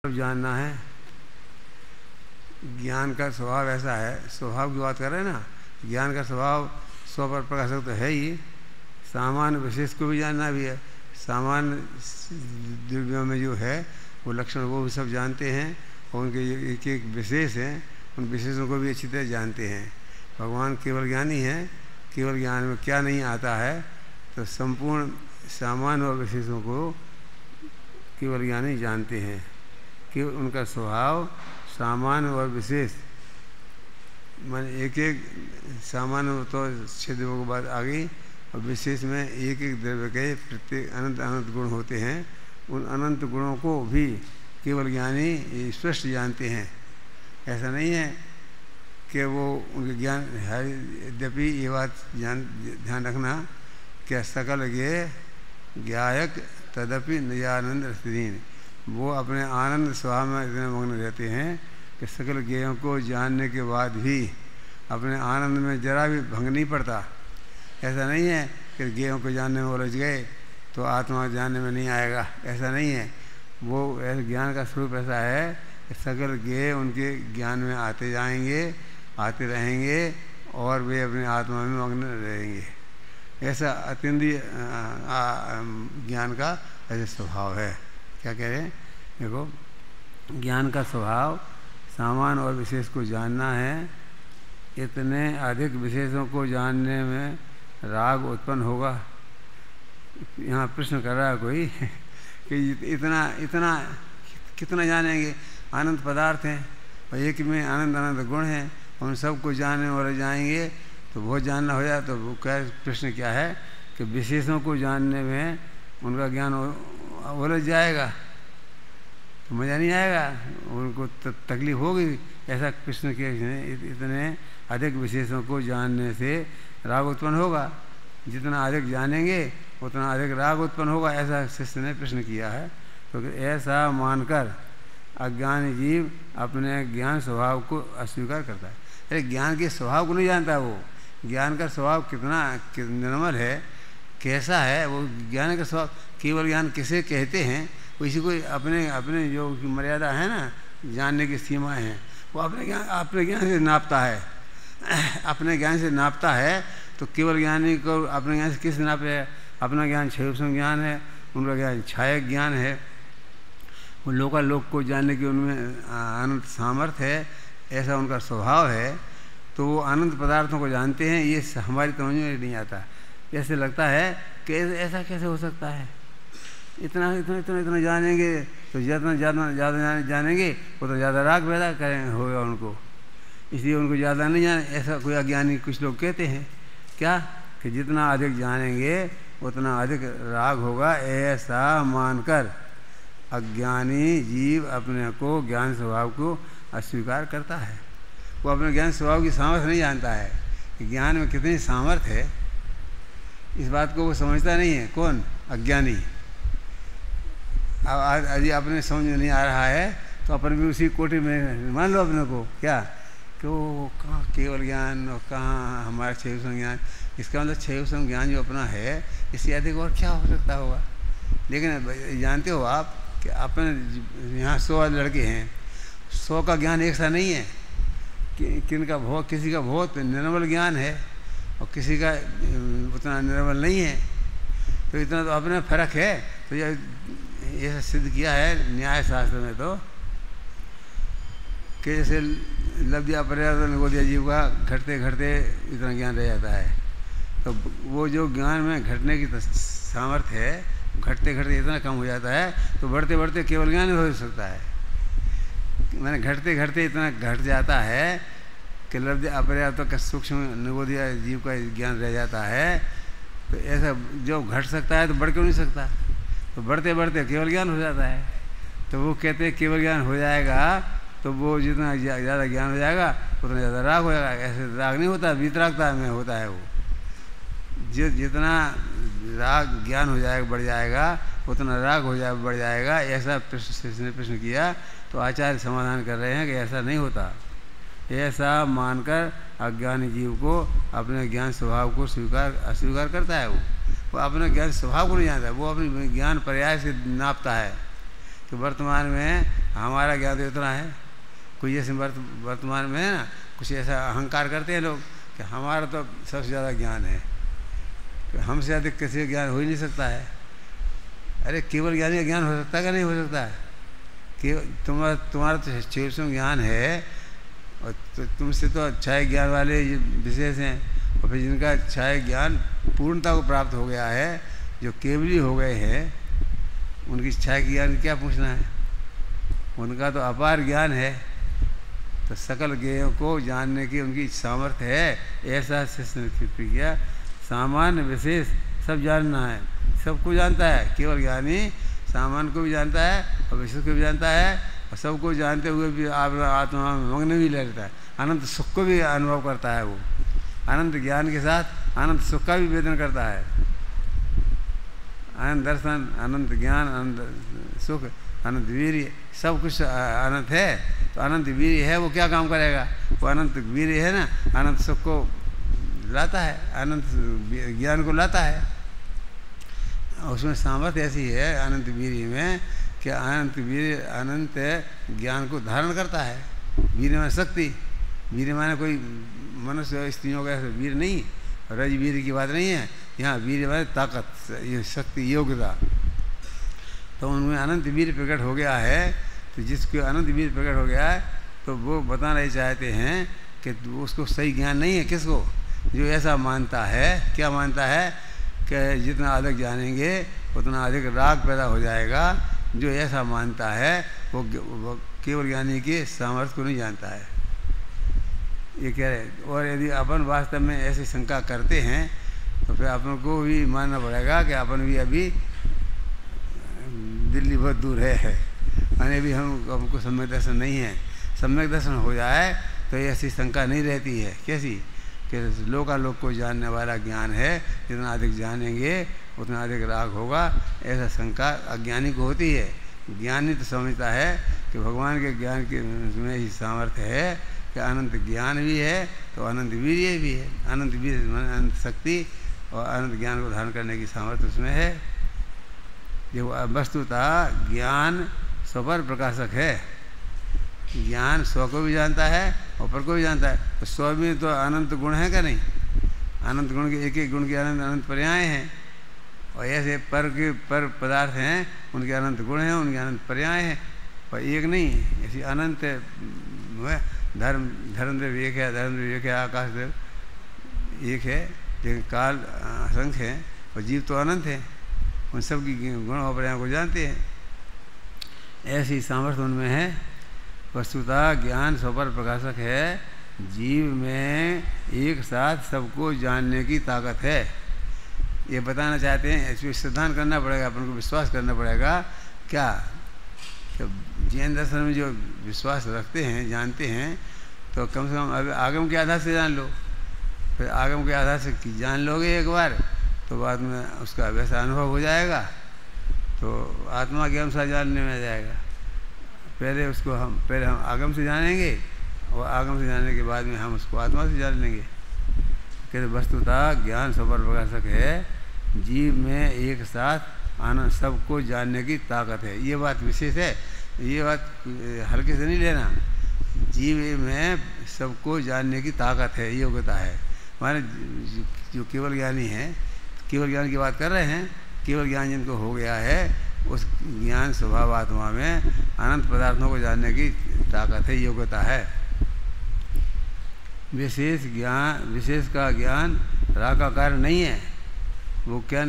जानना है। ज्ञान का स्वभाव ऐसा है, स्वभाव की बात कर रहे हैं ना, ज्ञान का स्वभाव स्व पर प्रकाशक तो है ही, सामान्य विशेष को भी जानना भी है। सामान्य द्रव्यों में जो है वो लक्षण वो भी सब जानते हैं और उनके एक एक विशेष हैं, उन विशेषों को भी अच्छी तरह जानते हैं। भगवान केवल ज्ञानी हैं, केवल ज्ञान में क्या नहीं आता है, तो संपूर्ण सामान्य और विशेषों को केवल ज्ञानी जानते हैं कि उनका स्वभाव सामान्य और विशेष मान एक एक सामान्य तो क्षेत्र की बात आ गई और विशेष में एक एक द्रव्य के प्रत्येक अनंत अनंत गुण होते हैं। उन अनंत गुणों को भी केवल ज्ञानी स्पष्ट जानते हैं। ऐसा नहीं है कि वो उनके ज्ञान है। यद्यपि ये बात ध्यान रखना कि सकल ज्ञायक तदपि निजानंद रसदीन, वो अपने आनंद स्वभाव में इतने मग्न रहते हैं कि सकल ज्ञेयों को जानने के बाद भी अपने आनंद में जरा भी भंग नहीं पड़ता। ऐसा नहीं है कि ज्ञेयों को जानने में उलझ गए तो आत्मा जानने में नहीं आएगा, ऐसा नहीं है। वो ज्ञान का स्वरूप ऐसा है कि सकल ज्ञेय उनके ज्ञान में आते जाएंगे, आते रहेंगे और वे अपने आत्मा में मग्न रहेंगे। ऐसा अत्यंतीय ज्ञान का ऐसे स्वभाव है। क्या कह रहे हैं, देखो ज्ञान का स्वभाव सामान्य और विशेष को जानना है। इतने अधिक विशेषों को जानने में राग उत्पन्न होगा। यहाँ प्रश्न कर रहा है कोई कि इतना इतना कितना जानेंगे, अनंत पदार्थ हैं और एक में अनंत अनंत गुण हैं, उन सबको जानने वाले जाएंगे तो बहुत जानना हो जाए। तो क्या प्रश्न क्या है कि विशेषों को जानने में उनका ज्ञान उलझ जाएगा तो मज़ा नहीं आएगा, उनको तकलीफ होगी। ऐसा कृष्ण के इतने अधिक विशेषों को जानने से राग उत्पन्न होगा। जितना अधिक जानेंगे उतना अधिक राग उत्पन्न होगा, ऐसा शिष्य ने प्रश्न किया है। तो ऐसा मानकर अज्ञानी जीव अपने ज्ञान स्वभाव को अस्वीकार करता है। अरे ज्ञान के स्वभाव को नहीं जानता, वो ज्ञान का स्वभाव कितना निर्मल है, कैसा है वो ज्ञान का स्वभाव। केवल ज्ञान किसे कहते हैं, किसी को अपने अपने जो मर्यादा है ना, जानने की सीमाएं हैं, वो अपने ज्ञान से नापता है। अपने ज्ञान से नापता है तो केवल ज्ञानी को अपने ज्ञान से किस नापे है। अपना ज्ञान क्षयोपम ज्ञान है, उनका ज्ञान छायक ज्ञान है। वो लोकालोक को जानने की उनमें अनंत सामर्थ्य है, ऐसा उनका स्वभाव है। तो वो अनंत पदार्थों को जानते हैं, ये हमारी समझ में नहीं आता। ऐसे लगता है कि ऐसा कैसे हो सकता है, इतना इतना इतना इतना जानेंगे तो जितना ज़्यादा ज़्यादा जानेंगे उतना ज़्यादा राग पैदा करें होगा उनको, इसलिए उनको ज़्यादा नहीं जाने। ऐसा कोई अज्ञानी कुछ लोग कहते हैं क्या कि जितना अधिक जानेंगे उतना अधिक राग होगा। ऐसा मानकर अज्ञानी जीव अपने को ज्ञान स्वभाव को अस्वीकार करता है। वो अपने ज्ञान स्वभाव की सामर्थ्य नहीं जानता है कि ज्ञान में कितनी सामर्थ्य है। इस बात को वो समझता नहीं है। कौन? अज्ञानी। अब यदि अपने समझ में नहीं आ रहा है तो अपन भी उसी कोटि में मान लो अपने को, क्या कि वो कहाँ केवल ज्ञान और कहाँ हमारा क्षयोपम ज्ञान। इसका मतलब क्षयोपम ज्ञान जो अपना है इससे अधिक और क्या हो सकता होगा। लेकिन जानते हो आप कि अपने यहाँ 100 लड़के हैं, 100 का ज्ञान एक सा नहीं है। किनका बहुत, किसी का बहुत निर्मल ज्ञान है और किसी का उतना निर्मल नहीं है। तो इतना तो अपने फर्क है। तो ये सिद्ध किया है न्याय शास्त्र में तो कि जैसे लब्ध्या पर्याप्त निगोध्या जीव का घटते घटते इतना ज्ञान रह जाता है। तो वो जो ज्ञान में घटने की सामर्थ्य है, घटते घटते इतना कम हो जाता है तो बढ़ते बढ़ते केवल ज्ञान हो सकता है। मैंने घटते घटते इतना घट जाता है कि लब्ध अपर्याप्त का सूक्ष्म निगोध्या जीव का ज्ञान रह जाता है। तो ऐसा जो घट सकता है तो बढ़ क्यों नहीं सकता, तो बढ़ते बढ़ते केवल ज्ञान हो जाता है। तो वो कहते हैं केवल ज्ञान हो जाएगा तो वो जितना ज़्यादा ज्ञान हो जाएगा उतना ज़्यादा राग हो जाएगा। ऐसे राग नहीं होता, वीतरागता में होता है। वो जितना राग ज्ञान हो जाएगा बढ़ जाएगा उतना राग हो जाए बढ़ जाएगा। ऐसा प्रश्न किया तो आचार्य समाधान कर रहे हैं कि ऐसा नहीं होता। ऐसा मानकर अज्ञानी जीव को अपने ज्ञान स्वभाव को अस्वीकार करता है। वो अपने ज्ञान स्वभाव को नहीं जानता, वो अपने ज्ञान पर्याय से नापता है। तो वर्तमान में हमारा ज्ञान तो इतना है। कोई ऐसे वर्तमान में है ना, कुछ ऐसा अहंकार करते हैं लोग कि हमारा तो सबसे ज़्यादा ज्ञान है, तो हमसे अधिक किसी का ज्ञान हो ही नहीं सकता है। अरे केवल ज्ञानी का ज्ञान हो सकता है कि नहीं हो सकता है? कि तुम्हारा तो सूक्ष्म ज्ञान है, और तो तुमसे तो अच्छाई ज्ञान वाले विशेष हैं, और फिर जिनका अच्छाई ज्ञान पूर्णता को प्राप्त हो गया है, जो केवली हो गए हैं, उनकी इच्छा की ज्ञान क्या पूछना है? उनका तो अपार ज्ञान है, तो सकल ज्ञेयों को जानने की उनकी सामर्थ्य है। ऐसा शिष्य ने किया, सामान्य विशेष सब जानना है, सबको जानता है। केवल ज्ञानी सामान्य को भी जानता है और विशेष को भी जानता है, और सबको जानते हुए भी आत्मा में मग्न भी रहता है। अनंत सुख को भी अनुभव करता है। वो अनंत ज्ञान के साथ अनंत सुख का भी वेदन करता है। अनंत दर्शन, अनंत ज्ञान, अनंत सुख, अनंत वीर्य, सब कुछ अनंत है। तो अनंत वीर्य है, वो क्या काम करेगा? वो अनंत वीर्य है ना, अनंत सुख को लाता है, अनंत ज्ञान को लाता है। उसमें सामर्थ्य ऐसी है अनंत वीर्य में कि अनंत वीर्य अनंत ज्ञान को धारण करता है। वीर्य में शक्ति, वीर्य माने कोई मनुष्य स्त्रियों का वीर नहीं, रज वीर की बात नहीं है। यहाँ वीर माने ताकत, ये शक्ति, योग्यता। तो उनमें अनंत वीर प्रकट हो गया है। तो जिसको अनंत वीर प्रकट हो गया है, तो वो बताना ही चाहते हैं कि उसको सही ज्ञान नहीं है। किसको? जो ऐसा मानता है। क्या मानता है? कि जितना अधिक जानेंगे उतना अधिक राग पैदा हो जाएगा। जो ऐसा मानता है वो केवल ज्ञानी के सामर्थ्य को नहीं जानता है, ये कह रहे। और यदि अपन वास्तव में ऐसी शंका करते हैं तो फिर अपन को भी मानना पड़ेगा कि अपन भी अभी दिल्ली बहुत दूर है, यानी भी हमको सम्यक दर्शन नहीं है। सम्यक दर्शन हो जाए तो ऐसी शंका नहीं रहती है। कैसी? कि लोकालोक को जानने वाला ज्ञान है, जितना अधिक जानेंगे उतना अधिक राग होगा, ऐसा शंका अज्ञानी को होती है। ज्ञानी तो समझता है कि भगवान के ज्ञान के में ही सामर्थ्य है कि अनंत ज्ञान भी है तो अनंत वीर्य भी है। अनंत वीर्य अनंत शक्ति और अनंत ज्ञान को धारण करने की सामर्थ्य उसमें है। जो वस्तुतः ज्ञान स्वपर प्रकाशक है। ज्ञान स्व को भी जानता है और पर को भी जानता है। तो स्व में तो अनंत गुण है क्या नहीं? अनंत गुण के एक एक गुण के अनंत अनंत पर्याय हैं, और ऐसे पर के पर पदार्थ हैं, उनके अनंत गुण हैं, उनके अनंत पर्याय हैं, और एक नहीं। ऐसी अनंत धर्मदेव एक है, धर्मदेव एक है, आकाशदेव एक है, लेकिन काल असंख्य है, और जीव तो अनंत है। उन सब की गुण और पर्याय को जानते हैं। ऐसी सामर्थ्य उनमें है। वस्तुतः ज्ञान स्वपर प्रकाशक है। जीव में एक साथ सबको जानने की ताकत है, ये बताना चाहते हैं। इसमें सिद्धांत करना पड़ेगा, अपन को विश्वास करना पड़ेगा। क्या? जैन दर्शन में जो विश्वास रखते हैं, जानते हैं, तो कम से कम आगम के आधार से जान लो। फिर आगम के आधार से जान लोगे एक बार, तो बाद में उसका वैसा अनुभव हो जाएगा, तो आत्मा के अनुसार जानने में आ जाएगा। पहले हम आगम से जानेंगे, और आगम से जानने के बाद में हम उसको आत्मा से जान लेंगे। कहते वस्तुतः ज्ञान स्वपर प्रकाशक है। जीव में एक साथ आनंद सबको जानने की ताकत है। ये बात विशेष है, ये बात हल्के से नहीं लेना। जीव में सबको जानने की ताकत है, योग्यता है। माने जो केवल ज्ञानी है, केवल ज्ञान की बात कर रहे हैं। केवल ज्ञान जिनको हो गया है, उस ज्ञान स्वभाव आत्मा में अनंत पदार्थों को जानने की ताकत है, योग्यता है। विशेष का ज्ञान राग का कारण नहीं है। वो क्या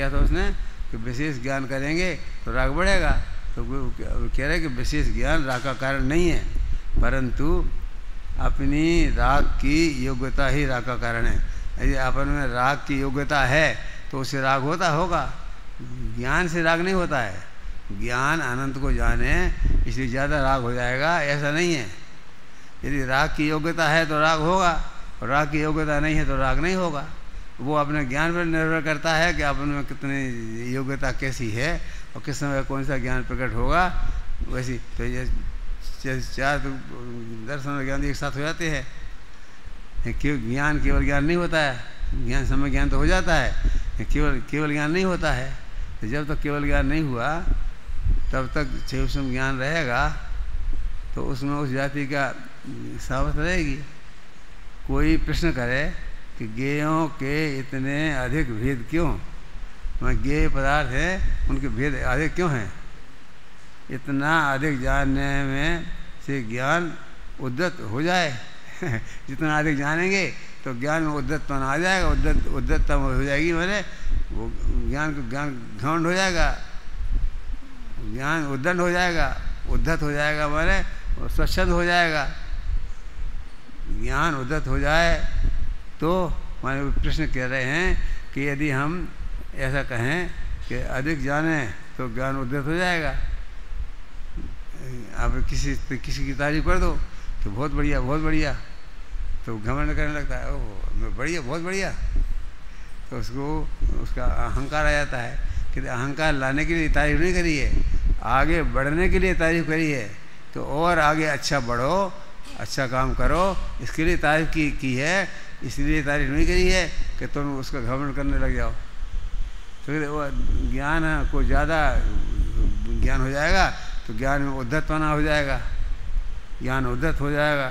था उसने कि विशेष ज्ञान करेंगे तो राग बढ़ेगा। तो वो कह रहे कि विशेष ज्ञान राग का कारण नहीं है, परंतु अपनी राग की योग्यता ही राग का कारण है। यदि अपन में राग की योग्यता है तो उससे राग होगा। ज्ञान से राग नहीं होता है। ज्ञान अनंत को जाने इसलिए ज़्यादा राग हो जाएगा, ऐसा नहीं है। यदि राग की योग्यता है तो राग होगा, और राग की योग्यता नहीं है तो राग नहीं होगा। वो अपने ज्ञान पर निर्भर करता है कि अपन में कितनी योग्यता कैसी है और किस समय कौन सा ज्ञान प्रकट होगा। वैसी तो ये चार दर्शन ज्ञान एक साथ हो जाते हैं। केवल ज्ञान नहीं होता है। ज्ञान समय ज्ञान तो हो जाता है, केवल ज्ञान नहीं होता है। तो जब तक केवल ज्ञान नहीं हुआ तब तक सूक्ष्म ज्ञान रहेगा तो उसमें उस जाति का सामर्थ्य रहेगी। कोई प्रश्न करे कि गेयों के इतने अधिक भेद क्यों, मैं गेय पदार्थ हैं उनके भेद अधिक क्यों हैं, इतना अधिक जानने में से ज्ञान उद्धत हो जाए जितना अधिक जानेंगे तो ज्ञान में उद्धतपन आ जाएगा, उद्धतता हो जाएगी, मैंने वो ज्ञान घमंड हो जाएगा, ज्ञान उद्दंड हो जाएगा, उद्धत हो जाएगा, मैंने स्वच्छंद हो जाएगा। ज्ञान उद्धत हो जाए तो माने प्रश्न कह रहे हैं कि यदि हम ऐसा कहें कि अधिक जाने तो ज्ञान उद्धत हो जाएगा। आप किसी की तारीफ कर दो तो बहुत बढ़िया बहुत बढ़िया, तो घमंड करने लगता है, ओह बढ़िया बहुत बढ़िया, तो उसका अहंकार आ जाता है कि अहंकार लाने के लिए तारीफ नहीं करी है, आगे बढ़ने के लिए तारीफ करी है, तो और आगे अच्छा बढ़ो, अच्छा काम करो, इसके लिए तारीफ की है, इसलिए तारीफ नहीं करी है कि तुम उसका घमंड करने लग जाओ। तो वो ज्ञान को ज़्यादा ज्ञान हो जाएगा तो ज्ञान में उद्धतपना हो जाएगा, ज्ञान उद्धत हो जाएगा,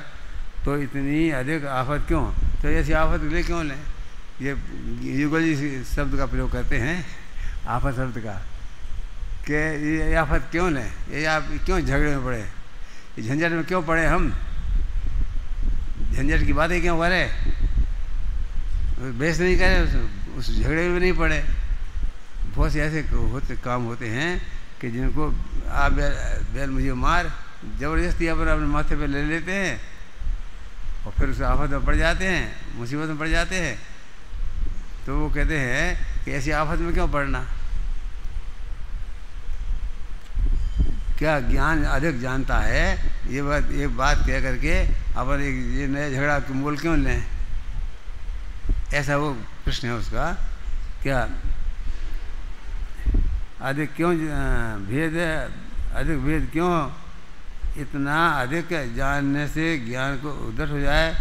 तो इतनी अधिक आफत क्यों, तो ऐसी आफत ले क्यों लें। ये युगल जी शब्द का प्रयोग करते हैं आफत शब्द का, कि ये आफत क्यों लें, ये आप क्यों झगड़े में पड़े, ये झंझट में क्यों पड़े, हम झंझट की बातें क्यों करे, बहस नहीं करे, उस झगड़े में नहीं पड़े। बहुत से ऐसे काम होते हैं कि जिनको आप बैल मुझे मार ज़बरदस्ती अपने माथे पे ले लेते हैं और फिर उस आफत में पड़ जाते हैं, मुसीबत में पड़ जाते हैं। तो वो कहते हैं कि ऐसी आफत में क्यों पड़ना, क्या ज्ञान अधिक जानता है, ये बात कह करके अपन ये नया झगड़ा के मोल क्यों लें, ऐसा वो प्रश्न है उसका। क्या अधिक क्यों अधिक भेद क्यों, इतना अधिक जानने से ज्ञान को उद्धत हो जाए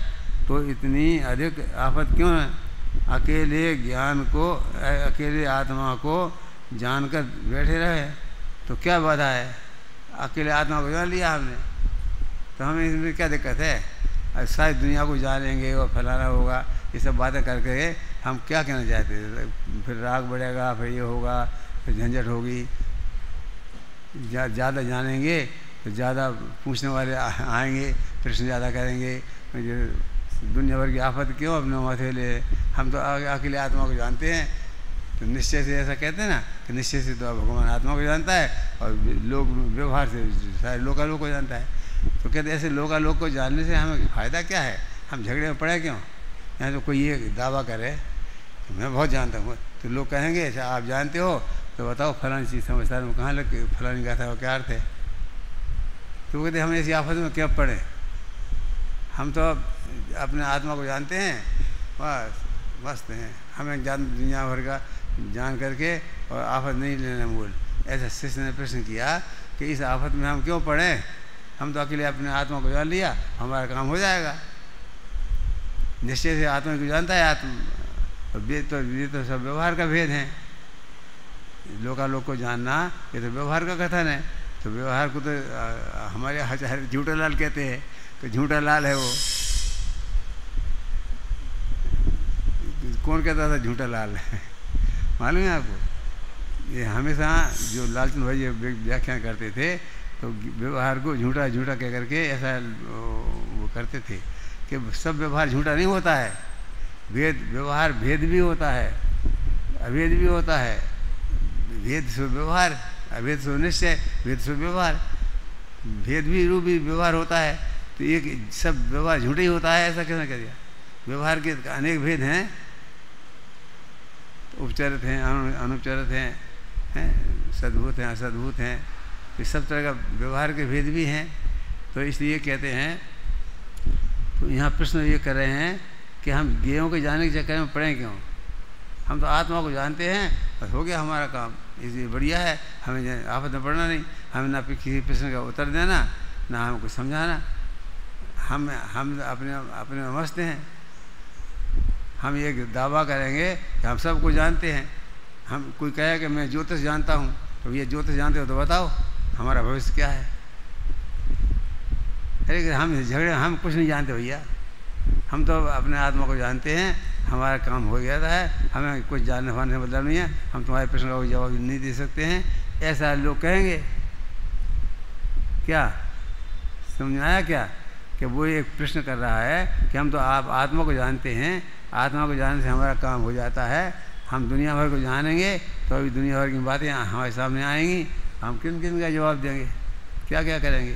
तो इतनी अधिक आफत क्यों है, अकेले ज्ञान को अकेले आत्मा को जानकर बैठे रहे तो क्या बाधा है, अकेले आत्मा को जान लिया हमने तो हमें इसमें क्या दिक्कत है, सारी दुनिया को जानेंगे और फैलाना होगा, ये सब बातें करके हम क्या कहना चाहते हैं, फिर राग बढ़ेगा, फिर ये होगा, फिर झंझट होगी, ज़्यादा जानेंगे तो ज़्यादा पूछने वाले आएंगे, प्रश्न ज़्यादा करेंगे, दुनिया भर की आफत क्यों अपने माथे ले, हम तो अकेले आत्मा को जानते हैं। तो निश्चय से ऐसा कहते हैं ना कि निश्चय से तो भगवान आत्मा को जानता है और लोग व्यवहार से सारे लोकालोक को जानता है। तो कहते ऐसे लोकालोक को जानने से हमें फ़ायदा क्या है, हम झगड़े में पड़े क्यों। यहाँ तो कोई ये दावा करे कि मैं बहुत जानता हूँ तो लोग कहेंगे अच्छा आप जानते हो तो बताओ फलानी चीज़ समझदार में कहाँ लग फलानी गाथा का क्या अर्थ है। तो कहते हम ऐसी आफत में क्या पड़े, हम तो अपने आत्मा को जानते हैं, बस मस्त हैं, हमें दुनिया भर का जान करके और आफत नहीं लेना मूल। ऐसा शिष्य ने प्रश्न किया कि इस आफत में हम क्यों पड़े, हम तो अकेले अपने आत्मा को जान लिया, हमारा काम हो जाएगा। निश्चय से आत्मा को जानता है आत्मा, और ये तो सब व्यवहार का भेद है, लोकालोक को जानना ये तो व्यवहार का कथन है। तो व्यवहार को तो हमारे आचार्य झूठा लाल कहते हैं कि झूठा लाल है वो, कौन कहता था झूठा लाल है मालूम है आपको, ये हमेशा जो लालचंद भाई व्याख्यान करते थे तो व्यवहार को झूठा झूठा कह करके ऐसा वो करते थे कि सब व्यवहार झूठा नहीं होता है, व्यवहार भेद भी होता है, अभेद भी होता है, भेद सो व्यवहार, अभेद सो निश्चय, भेद सो व्यवहार, भेद भी रूप भी व्यवहार होता है। तो एक सब व्यवहार झूठा ही होता है ऐसा कैसे कह दिया, व्यवहार के अनेक भेद हैं, उपचारित हैं, अनुपचारित हैं, सद्भूत हैं, असद्भूत हैं, इस सब तरह का व्यवहार के भेद भी हैं। तो इसलिए कहते हैं, तो यहाँ प्रश्न ये कर रहे हैं कि हम गेयों के जाने के चक्कर में पड़े क्यों, हम तो आत्मा को जानते हैं, बस हो गया हमारा काम, इसलिए बढ़िया है, हमें आफत में पड़ना नहीं, हमें ना किसी प्रश्न का उत्तर देना, ना हमें कुछ समझाना, हम अपने मस्त हैं। हम ये दावा करेंगे कि हम सबको जानते हैं, हम कोई कहे कि मैं ज्योतिष जानता हूँ, तो ये ज्योतिष जानते हो तो बताओ, हमारा भविष्य क्या है। अरे हम झगड़े, हम कुछ नहीं जानते भैया, हम तो अपने आत्मा को जानते हैं, हमारा काम हो गया है, हमें कुछ जानने वाने से मतलब नहीं है, हम तुम्हारे प्रश्न का कोई जवाब नहीं दे सकते हैं, ऐसा लोग कहेंगे। क्या समझ में आया क्या? कि वो एक प्रश्न कर रहा है कि हम तो आप आत्मा को जानते हैं, आत्मा को जानने से हमारा काम हो जाता है, हम दुनिया भर को जानेंगे तो अभी दुनिया भर की बातें हमारे सामने आएंगी, हम किन किन का जवाब देंगे, क्या क्या करेंगे।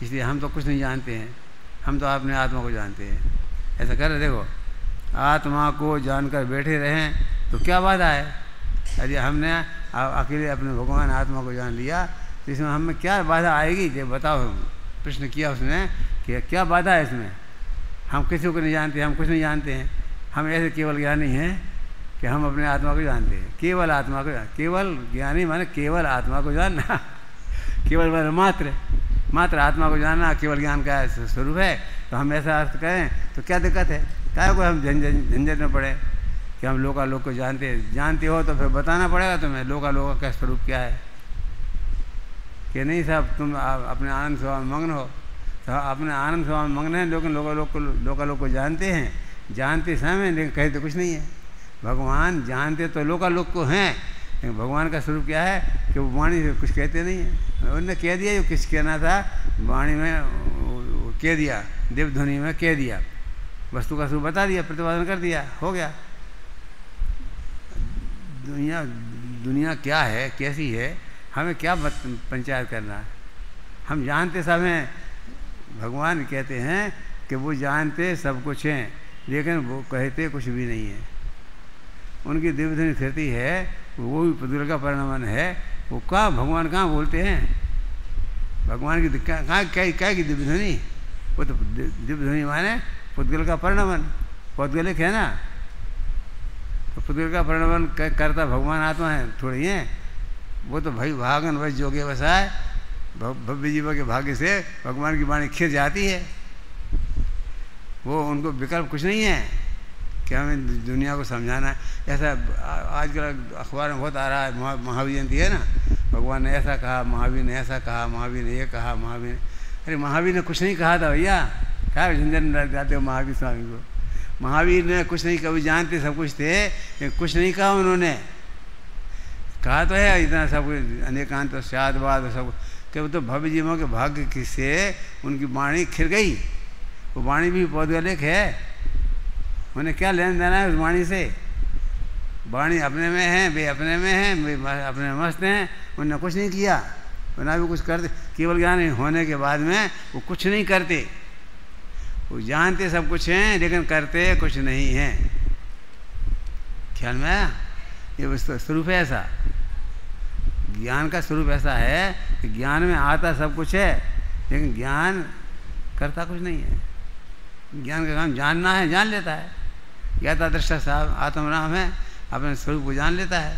इसलिए हम तो कुछ नहीं जानते हैं, हम तो अपने आत्मा को जानते हैं। ऐसा कर रहे, देखो आत्मा को जानकर बैठे रहें तो क्या बाधा है। अरे हमने अकेले अपने भगवान आत्मा को जान लिया तो इसमें हमें क्या बाधा आएगी, ये बताओ। प्रश्न किया उसने कि क्या बाधा है इसमें, हम किसी को नहीं जानते, हम कुछ नहीं जानते हैं, हम ऐसे केवल ज्ञानी हैं कि हम अपने आत्मा को जानते हैं, केवल आत्मा को। केवल ज्ञानी माने केवल आत्मा को जानना, केवल माने मात्र आत्मा को जानना केवल ज्ञान का स्वरूप है। तो हम ऐसा अर्थ करें तो क्या दिक्कत है, क्या को हम झंझट में पड़े कि हम लोकालोक को जानते हो तो फिर बताना पड़ेगा तुम्हें लोकालोक का स्वरूप क्या है। कि नहीं साहब तुम अपने आनंद स्वभाव में मग्न हो, तो अपने आनंद स्वभाव में मग्न है, लेकिन लोकालोक को जानते हैं, जानते समय लेकिन कहते कुछ नहीं है। भगवान जानते तो लोकालोक को हैं, लेकिन भगवान का स्वरूप क्या है कि वो वाणी से कुछ कहते नहीं है। उन्होंने कह दिया जो किस कहना था, वाणी में कह दिया, देवध्वनि में कह दिया, वस्तु का स्वरूप बता दिया, प्रतिपादन कर दिया, हो गया। दुनिया क्या है, कैसी है, हमें क्या पंचायत करना है। हम जानते सब हैं, भगवान कहते हैं कि वो जानते सब कुछ हैं, लेकिन वो कहते कुछ भी नहीं है। उनकी देवध्वनि फिरती है, वो भी पुद्गल का परिणाम है। वो कहाँ भगवान कहाँ बोलते हैं, भगवान की कहाँ क्या की दिव्यध्वनि, वो तो दिव्यध्वनि माने पुद्गल का परिणाम, पौद्गलिक है ना। तो पुद्गल का परिणाम करता भगवान आत्मा है थोड़ी है, वो तो भाई भागन वश जोगे बसाए, भव्य जीव के भाग्य से भगवान की वाणी खिर जाती है। वो उनको विकल्प कुछ नहीं है कि हमें दुनिया को समझाना है। ऐसा आजकल अखबार में बहुत आ रहा है, महावीर जयंती है ना, भगवान ने ऐसा कहा, महावीर ने ऐसा कहा, महावीर ने ये कहा, महावीर। अरे महावीर ने कुछ नहीं कहा था भैया, क्या झंझट डालते हो महावीर स्वामी को। महावीर ने कुछ नहीं, कभी जानते सब कुछ थे, कुछ नहीं कहा उन्होंने। कहा तो है इतना सब कुछ, अनेकांत शादवाद सब, कि वो तो भव्य जीवों के भाग्य से उनकी वाणी खिर गई। वो वाणी भी पौद्गलिक है, उन्हें क्या लेन देना है उस वाणी से। वाणी अपने में है, वे अपने में हैं, वे अपने मस्त हैं, उन्होंने कुछ नहीं किया, ना भी कुछ करते। केवल ज्ञान होने के बाद में वो कुछ नहीं करते, वो जानते सब कुछ हैं लेकिन करते कुछ नहीं हैं। ख्याल में आया? ये स्वरूप है ऐसा, ज्ञान का स्वरूप ऐसा है कि ज्ञान में आता सब कुछ है लेकिन ज्ञान करता कुछ नहीं है। ज्ञान का काम जानना है, जान लेता है, ज्ञाता दृष्टा साहब आत्मराम है, अपने स्वरूप को जान लेता है,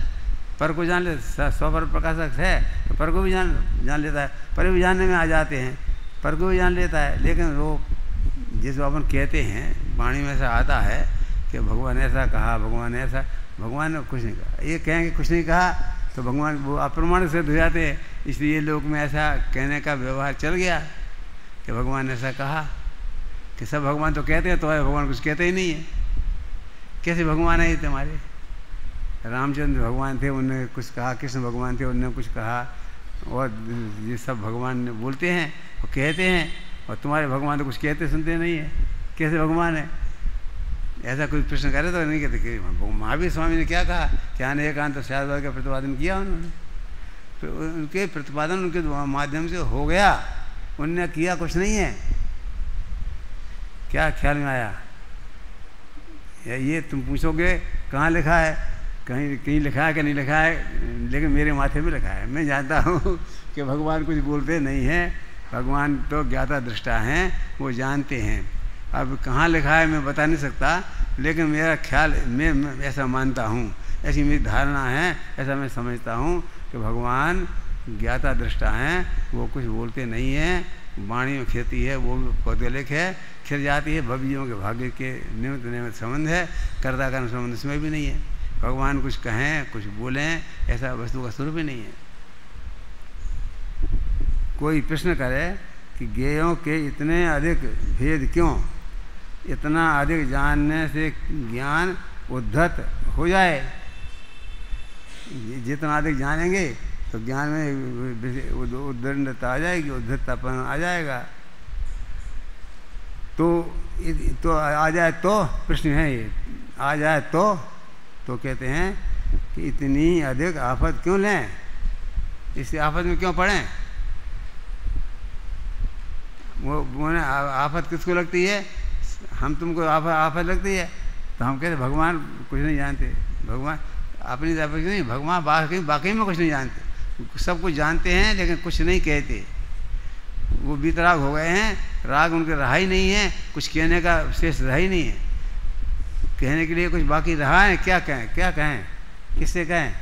पर को जान लेता, स्वपर प्रकाशक है तो पर को भी जान लेता है, पर भी जानने में आ जाते हैं, पर को भी जान लेता है। लेकिन वो जिस अपन कहते हैं वाणी में ऐसा आता है कि भगवान ऐसा कहा, भगवान ने ऐसा, भगवान ने कुछ नहीं कहा। ये कहेंगे कुछ नहीं कहा तो भगवान वो अप्रमाण सिद्ध हो जाते हैं। इसलिए लोक में ऐसा कहने का व्यवहार चल गया कि भगवान ने ऐसा कहा, कि सब भगवान तो कहते हैं, तो भगवान कुछ कहते ही नहीं है। कैसे भगवान है ये तुम्हारे? रामचंद्र भगवान थे, उन्होंने कुछ कहा, कृष्ण भगवान थे, उन्होंने कुछ कहा, और ये सब भगवान बोलते हैं और कहते हैं, और तुम्हारे भगवान तो कुछ कहते सुनते नहीं है। कैसे भगवान है? ऐसा कोई प्रश्न करे तो नहीं कहते कि महावीर स्वामी ने क्या कहा, क्या ने एकांत शादवाद का प्रतिपादन किया उन्होंने, तो उनके प्रतिपादन उनके माध्यम से हो गया, उनने किया कुछ नहीं है। क्या ख्याल में आया? ये तुम पूछोगे कहाँ लिखा है, कहीं लिखा है कि नहीं लिखा है, लेकिन मेरे माथे में लिखा है। मैं जानता हूँ कि भगवान कुछ बोलते नहीं हैं, भगवान तो ज्ञाता दृष्टा हैं, वो जानते हैं। अब कहाँ लिखा है मैं बता नहीं सकता, लेकिन मेरा ख्याल, मैं ऐसा मानता हूँ, ऐसी मेरी धारणा है, ऐसा मैं समझता हूँ कि भगवान ज्ञाता दृष्टा हैं, वो कुछ बोलते नहीं हैं, वाणी में खिरती है, वो भी पौद्गलिक है, खिर जाती है, भव्यों के भाग्य के निमित्त संबंध है, कर्ता का संबंध इसमें भी नहीं है। भगवान कुछ कहें, कुछ बोलें, ऐसा वस्तु का स्वरूप ही नहीं है। कोई प्रश्न करे कि ज्ञेयों के इतने अधिक भेद क्यों, इतना अधिक जानने से ज्ञान उद्धत हो जाए। जितना अधिक जानेंगे तो ज्ञान में उद्दंडता आ जाएगी, उद्धततापन आ जाएगा। तो आ जाए तो प्रश्न है ये, आ जाए तो कहते हैं कि इतनी अधिक आफत क्यों लें, इस आफत में क्यों पड़ें। वो आफत किसको लगती है, हम तुमको आफत लगती है तो हम कहते भगवान कुछ नहीं जानते, भगवान अपनी तरफ नहीं, भगवान बाकी में कुछ नहीं जानते, सब कुछ जानते हैं लेकिन कुछ नहीं कहते। वो बीतराग हो गए हैं, राग उनके रहा ही नहीं है, कुछ कहने का शेष रहा ही नहीं है, कहने के लिए कुछ बाकी रहा है। क्या कहें, क्या कहें, किससे कहें,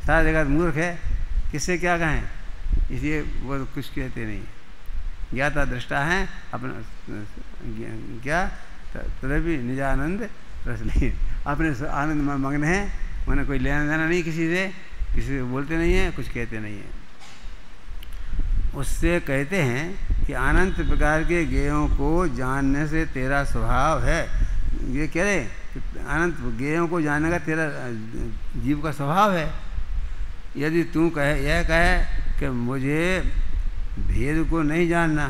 सारा जगत मूर्ख है, किससे क्या कहें, इसलिए वो कुछ कहते नहीं। ज्ञाता दृष्टा हैं, अपना क्या तभी निजानंद रस नहीं, अपने आनंद में मग्न हैं, मैंने कोई लेना देना नहीं किसी से बोलते नहीं है, कुछ कहते नहीं है। उससे कहते हैं कि अनंत प्रकार के ज्ञेयों को जानने से तेरा स्वभाव है। ये कह रहे अनंत ज्ञेयों को जानने का तेरा जीव का स्वभाव है। यदि तू यह कहे कि मुझे भेद को नहीं जानना,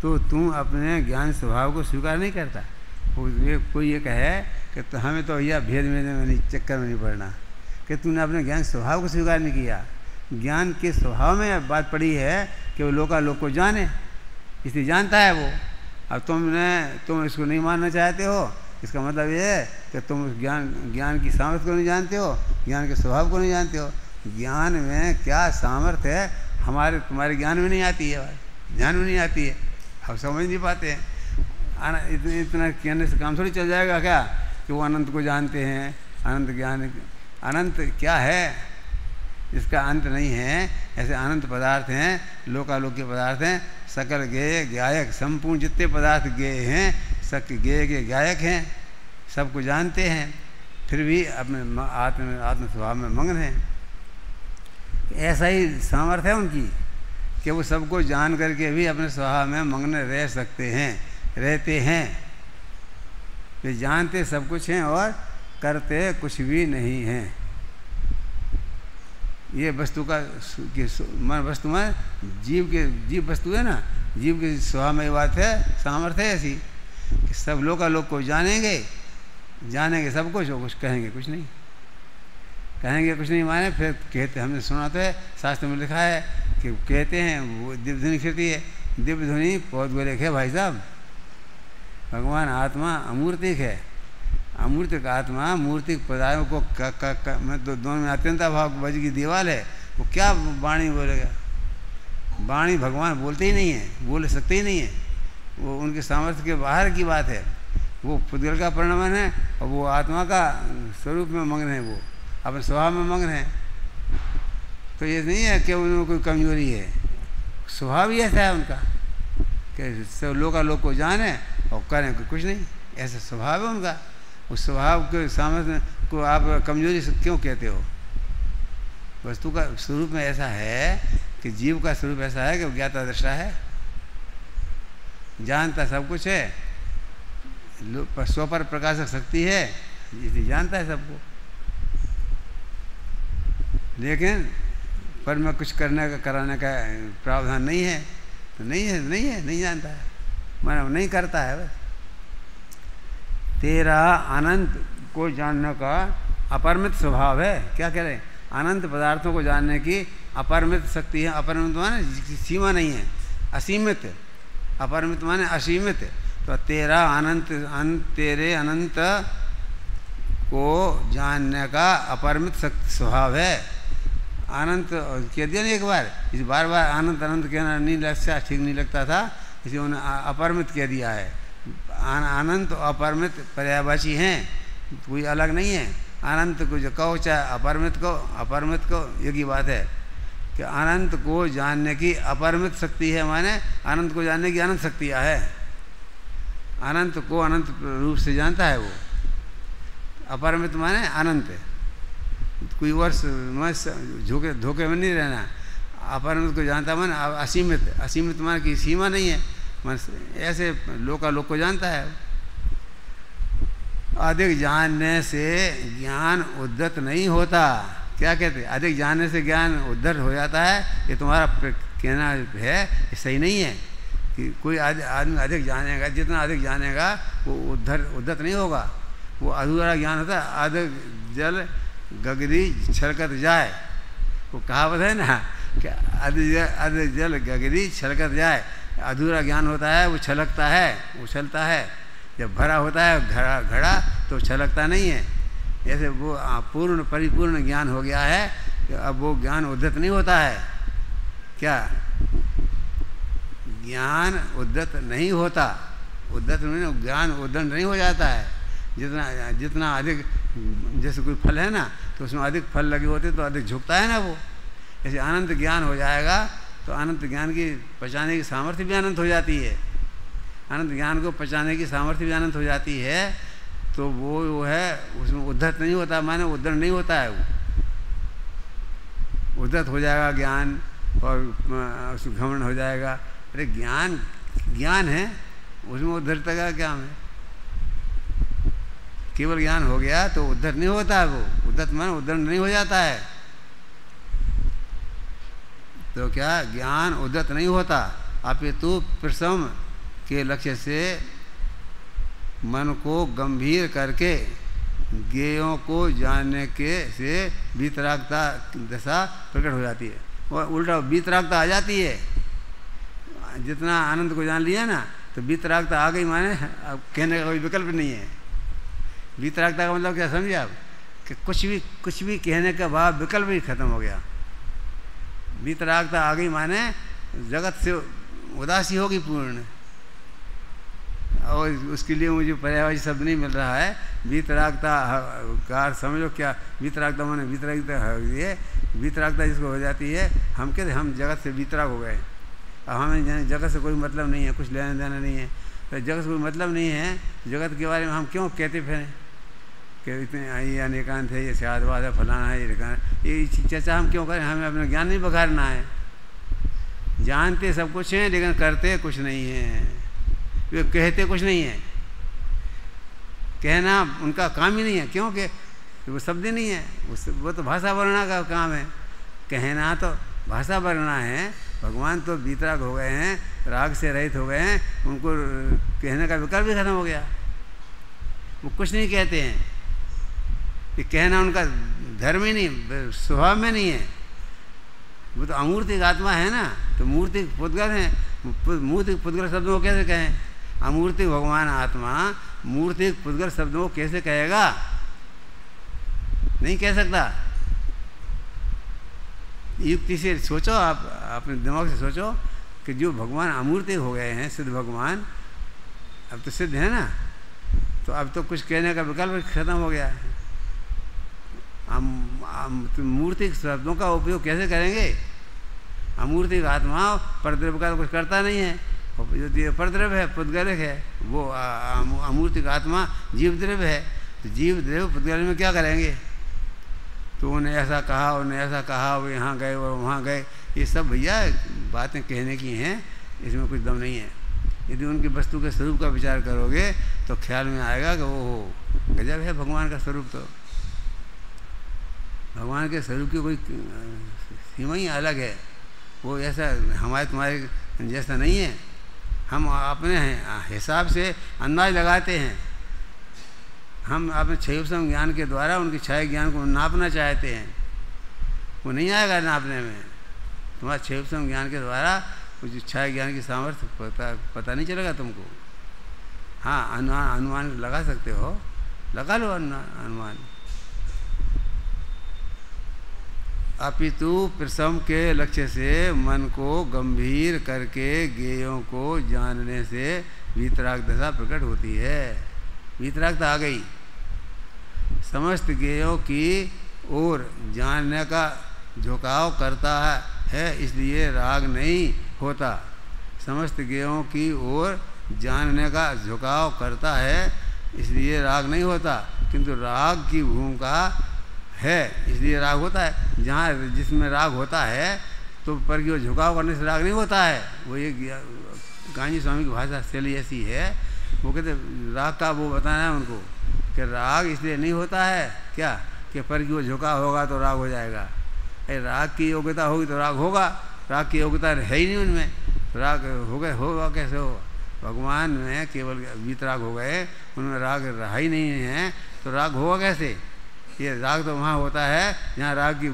तो तू अपने ज्ञान स्वभाव को स्वीकार नहीं करता। कोई ये कहे कि तो हमें तो भैया भेद में चक्कर में नहीं पड़ना, कि तूने अपने ज्ञान स्वभाव को स्वीकार नहीं किया। ज्ञान के स्वभाव में बात पड़ी है कि वो लोकालोक को जाने, इसलिए जानता है वो। अब तुम इसको नहीं मानना चाहते हो, इसका मतलब ये है कि तुम उस ज्ञान की सामर्थ्य को नहीं जानते हो, ज्ञान के स्वभाव को नहीं जानते हो। ज्ञान में क्या सामर्थ्य है तुम्हारे ज्ञान में नहीं आती है, ध्यान में नहीं आती है, हम समझ नहीं पाते हैं। इतना कहने से काम थोड़ी चल जाएगा क्या कि वो अनंत को जानते हैं। अनंत ज्ञान, अनंत क्या है, इसका अंत नहीं है। ऐसे अनंत पदार्थ हैं, लोकालोक के पदार्थ हैं, सकल ज्ञेय गायक, संपूर्ण जितने पदार्थ ज्ञेय हैं सब ज्ञेय के गायक हैं, सबको जानते हैं, फिर भी अपने आत्म स्वभाव में मग्न हैं। ऐसा ही सामर्थ्य है उनकी कि वो सबको जान करके भी अपने स्वभाव में मग्न रह सकते हैं, रहते हैं। वे जानते सब कुछ हैं और करते कुछ भी नहीं हैं। ये वस्तु का वस्तु में जीव वस्तु है ना, जीव के स्वभाव में बात है, सामर्थ्य है ऐसी कि सब लोकालोक को जानेंगे सब कुछ, और कुछ कहेंगे कुछ नहीं, कहेंगे कुछ नहीं माने फिर कहते। हमने सुना तो है, शास्त्र में लिखा है कि कहते हैं वो दिव्य ध्वनि फिरती है, दिव्य ध्वनि बहुत गोलेख है भाई साहब। भगवान आत्मा अमूर्तिक है, अमूर्तिक आत्मा मूर्तिक पदार्थों को दोनों में अत्यंत अभाव वज की दीवाल है। वो क्या वाणी बोलेगा, वाणी भगवान बोलते ही नहीं है, बोल सकते ही नहीं है, वो उनके सामर्थ्य के बाहर की बात है। वो पुद्गल का परिणाम है और वो आत्मा का स्वरूप में मग्न है, वो अपने स्वभाव में मग्न है। तो ये नहीं है कि उनमें कोई कमजोरी है, स्वभाव ही ऐसा है उनका कि सब लोकालोक को जाने और करें कुछ नहीं, ऐसा स्वभाव है उनका। उस स्वभाव के सामर्थ्य को आप कमजोरी से क्यों कहते हो। वस्तु का स्वरूप में ऐसा है कि जीव का स्वरूप ऐसा है कि वो ज्ञाता दृष्टा है, जानता सब कुछ है, स्व पर प्रकाशक शक्ति है, इसलिए जानता है सबको। लेकिन पर में कुछ कराने का प्रावधान नहीं है, तो नहीं जानता है, माना नहीं करता है। बस तेरा अनंत को जानने का अपरिमित स्वभाव है। क्या कह रहे हैं, अनंत पदार्थों को जानने की अपरिमित शक्ति है। अपरिमित माने सीमा नहीं है, असीमित। अपरिमित माने असीमित। तो तेरा तेरे अनंत को जानने का अपरिमित स्वभाव है। अनंत कह दिया नहीं एक बार, इस बार अनंत कहना नहीं लगता, ठीक नहीं लगता था, इसलिए उन्होंने अपरिमित कह दिया है। अनंत और अपरिमित पर्यायवाची हैं, कोई अलग नहीं है। अनंत को जो कहो चाहे अपरिमित को एक ही बात है कि अनंत को जानने की अपरिमित शक्ति है, माने अनंत को जानने की अनंत शक्तियाँ है। अनंत को अनंत रूप से जानता है वो। अपरिमित माने अनंत, कोई वर्ष धोखे में नहीं रहना। अपरिमित को जानता मन असीमित, असीमित मान की सीमा नहीं है, मन ऐसे लोकालोक को जानता है। अधिक जानने से ज्ञान उद्धत नहीं होता। क्या कहते? अधिक जानने से ज्ञान उद्धत हो जाता है, ये तुम्हारा कहना है, ये सही नहीं है कि कोई आदमी अधिक जानेगा, जितना अधिक जानेगा वो उद्धत नहीं होगा, वो अधूरा ज्ञान होता है। अधिक जल गगरी छलकत जाए, वो कहावत है ना कि अधिक जल गगरी छलकत जाए। अधूरा ज्ञान होता है, वो छलकता है, उछलता है। जब भरा होता है घड़ा तो छलकता नहीं है। ऐसे वो पूर्ण परिपूर्ण ज्ञान हो गया है कि अब वो ज्ञान उद्धत नहीं होता है। क्या? ज्ञान उद्धत नहीं होता, उद्धत नहीं, ज्ञान उद्धत नहीं हो जाता है। जितना अधिक, जैसे कोई फल है ना तो उसमें अधिक फल लगे होते तो अधिक झुकता है ना वो। ऐसे अनंत ज्ञान हो जाएगा तो अनंत ज्ञान की पचाने की सामर्थ्य भी अनंत हो जाती है। अनंत ज्ञान को पचाने की सामर्थ्य भी अनंत हो जाती है, तो वो है उसमें उद्धत नहीं होता, माने उद्धत नहीं होता है। वो उद्धत हो जाएगा ज्ञान और उसमें घमंड हो जाएगा। अरे ज्ञान ज्ञान है, उसमें उद्धरता का क्या है? केवल ज्ञान हो गया तो उद्धत नहीं होता है। वो उद्धत माने उद्धत नहीं हो जाता है। तो क्या? ज्ञान उद्धत नहीं होता, अपितु प्रसम के लक्ष्य से मन को गंभीर करके ज्ञेयों को जानने के से वीतरागता दशा प्रकट हो जाती है। और उल्टा वीतरागता आ जाती है। जितना आनंद को जान लिया ना तो वीतरागता आ गई, माने अब कहने का कोई विकल्प नहीं है। वीतरागता का मतलब क्या समझे आप? कि कुछ भी कहने का भाव विकल्प ही खत्म हो गया। वीतरागता आ गई माने जगत से उदासी होगी पूर्ण। और उसके लिए मुझे पर्यायवाची शब्द नहीं मिल रहा है। वीतरागता कार समझो क्या? वीतरागता माने वीतरागता ये वीतरागता जिसको हो जाती है, हम कहते हम जगत से वीतराग हो गए। अब हमें जगत से कोई मतलब नहीं है, कुछ लेना देना नहीं है। तो जगत से कोई मतलब नहीं है, जगत के बारे में हम क्यों कहते फिरें कि इतने ये अनेकांत है, ये शादवाद है, फलाना है, ये चर्चा हम क्यों करें? हमें अपना ज्ञान नहीं बघारना है। जानते सब कुछ हैं लेकिन करते कुछ नहीं है, वे कहते कुछ नहीं है। कहना उनका काम ही नहीं है, क्योंकि वो शब्द ही नहीं है। वो तो भाषा वर्णना का काम है। कहना तो भाषा वर्णना है। भगवान तो वीतराग हो गए हैं, राग से रहित हो गए हैं, उनको कहने का विकल्प भी खत्म हो गया। वो कुछ नहीं कहते हैं। ये कहना उनका धर्म ही नहीं, स्वभाव में नहीं है। वो तो अमूर्तिक आत्मा है ना, तो मूर्तिक पुद्गल हैं। मूर्तिक पुद्गल शब्दों को कैसे कहें? अमूर्तिक भगवान आत्मा मूर्तिक पुद्गल शब्दों को कैसे कहेगा? नहीं कह सकता। युक्ति से सोचो, आप अपने दिमाग से सोचो कि जो भगवान अमूर्तिक हो गए हैं, सिद्ध भगवान अब तो सिद्ध है ना, तो अब तो कुछ कहने का विकल्प खत्म हो गया है। हम मूर्तिक शब्दों का उपयोग कैसे करेंगे? अमूर्तिक आत्मा परद्रव्य का कुछ करता नहीं है। जो परद्रव्य है, पुद्गलिक है, वो अमूर्तिक आत्मा जीव द्रव्य है। तो जीव द्रव्य पुद्गलिक में क्या करेंगे? तो उन्हें ऐसा कहा, उन्हें ऐसा कहा, वो यहाँ गए और वहाँ गए, ये सब भैया बातें कहने की हैं, इसमें कुछ दम नहीं है। यदि उनकी वस्तु के स्वरूप का विचार करोगे तो ख्याल में आएगा कि वो गजब है भगवान का स्वरूप। तो भगवान के स्वरूप की कोई सीमा ही अलग है। वो ऐसा हमारे तुम्हारे जैसा नहीं है। हम अपने हिसाब से अंदाज लगाते हैं। हम अपने क्षयोपम ज्ञान के द्वारा उनकी क्षय ज्ञान को नापना चाहते हैं, वो नहीं आएगा नापने में। तुम्हारे क्षयोपम ज्ञान के द्वारा कुछ क्षय ज्ञान की सामर्थ्य पता नहीं चलेगा तुमको। हाँ, अनुमान लगा सकते हो, लगा लो अनुमान। अपितु प्रसम के लक्ष्य से मन को गंभीर करके ज्ञेयों को जानने से वीतराग दशा प्रकट होती है। वीतरागता आ गई। समस्त ज्ञेयों की ओर जानने का झुकाव करता है, इसलिए राग नहीं होता। समस्त ज्ञेयों की ओर जानने का झुकाव करता है, इसलिए राग नहीं होता। किंतु राग की भूमिका है, इसलिए राग होता है। जहाँ जिसमें राग होता है तो पर की ओर झुकाव करने से राग नहीं होता है। वो ये कान्जी स्वामी की भाषा शैली ऐसी है, वो कहते राग का वो बताना है उनको कि राग इसलिए नहीं होता है क्या कि पर की ओर झुकाव होगा तो राग हो जाएगा। राग की योग्यता होगी तो राग होगा, राग की योग्यता है ही नहीं उनमें, राग होगा कैसे होगा। भगवान में केवल वीतराग हो गए, उनमें राग रहा ही नहीं है तो राग होगा कैसे। ये राग तो वहाँ होता है जहाँ राग की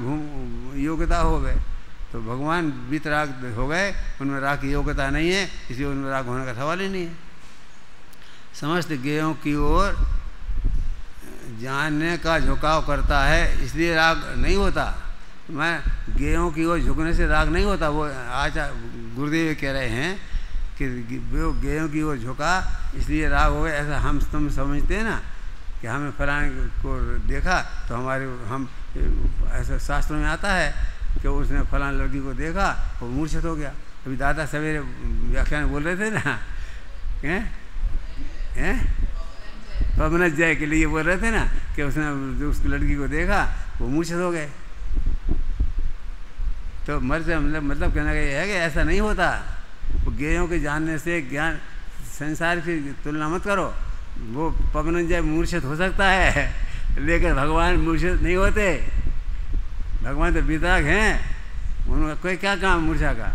योग्यता हो गए, तो भगवान वीतराग हो गए, उनमें राग की योग्यता नहीं है, इसलिए उनमें राग होने का सवाल ही नहीं है। समस्त गेयों की ओर जानने का झुकाव करता है, इसलिए राग नहीं होता। मैं गेयों की ओर झुकने से राग नहीं होता। वो आज गुरुदेव कह रहे हैं कि वो गेयों की ओर झुका इसलिए राग हो गया, ऐसा हम तुम समझते हैं ना कि हमें फलाने को देखा तो हम ऐसा शास्त्रों में आता है कि उसने फलाने लड़की को देखा वो मूर्छित हो गया। अभी दादा सवेरे व्याख्यान बोल रहे थे ना, पवनज जय के लिए बोल रहे थे ना कि उसने उस लड़की को देखा वो मूर्छित हो गए। तो मतलब कहना ये है कि ऐसा नहीं होता। वो गेयों के जानने से ज्ञान संसार की तुलना मत करो। वो पवनंजय मूर्छित हो सकता है लेकिन भगवान मूर्छित नहीं होते। भगवान तो वितराग हैं, उनका कोई क्या काम मूर्छा का।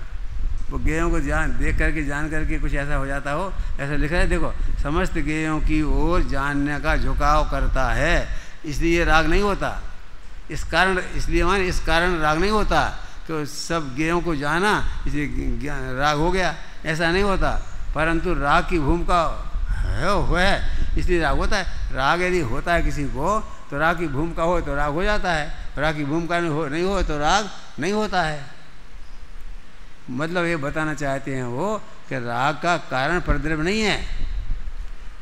वो गेयों को देख करके जान करके कुछ ऐसा हो जाता हो, ऐसा लिखा है देखो, समस्त गेयों की ओर जानने का झुकाव करता है इसलिए राग नहीं होता। इस कारण राग नहीं होता कि सब गेयों को जाना इसलिए राग हो गया, ऐसा नहीं होता। परंतु राग की भूमिका है इसलिए राग होता है। राग यदि होता है किसी को तो राग की भूमिका हो तो राग हो जाता है, राग की भूमिका नहीं हो तो राग नहीं होता है। मतलब ये बताना चाहते हैं वो कि राग का कारण परद्रव्य नहीं है,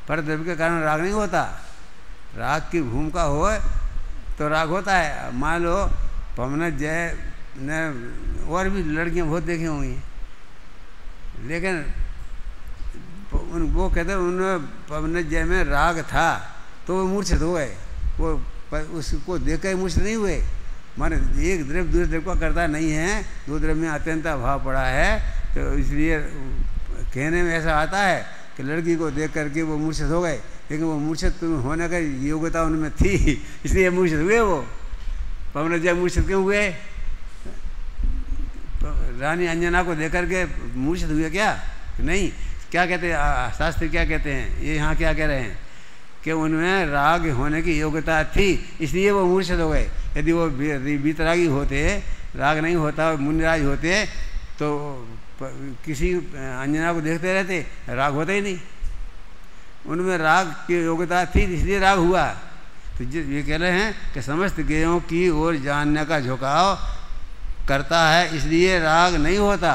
परद्रव्य के कारण राग नहीं होता। राग की भूमिका हो तो राग होता है। मान लो पवनज जय ने और भी लड़कियां बहुत देखी होंगी, लेकिन वो कहते उनमें पवनज जय में राग था तो वो मूर्छित हो गए। वो उसको देख कर मूर्छित नहीं हुए। माने एक द्रव्य दूसरे द्रव्य का करता नहीं है, दो द्रव्य में अत्यंत अभाव पड़ा है, तो इसलिए कहने में ऐसा आता है कि लड़की को देख करके वो मूर्छित हो गए, लेकिन वो मूर्छित होने का योग्यता उनमें थी इसलिए मूर्छित हुए। वो पवनज जय मूर्छित क्यों हुए? रानी अंजना को देख करके मूर्छित हुए क्या? नहीं। क्या कहते हैं शास्त्र, क्या कहते हैं ये यहाँ क्या कह रहे हैं कि उनमें राग होने की योग्यता थी इसलिए वो मूर्छित हो गए। यदि वो वीतरागी होते, राग नहीं होता, मुनिराज होते तो किसी अंजना को देखते रहते, राग होता ही नहीं। उनमें राग की योग्यता थी इसलिए राग हुआ। तो ये कह रहे हैं कि समस्त गेयों की ओर जानने का झुकाव करता है इसलिए राग नहीं होता।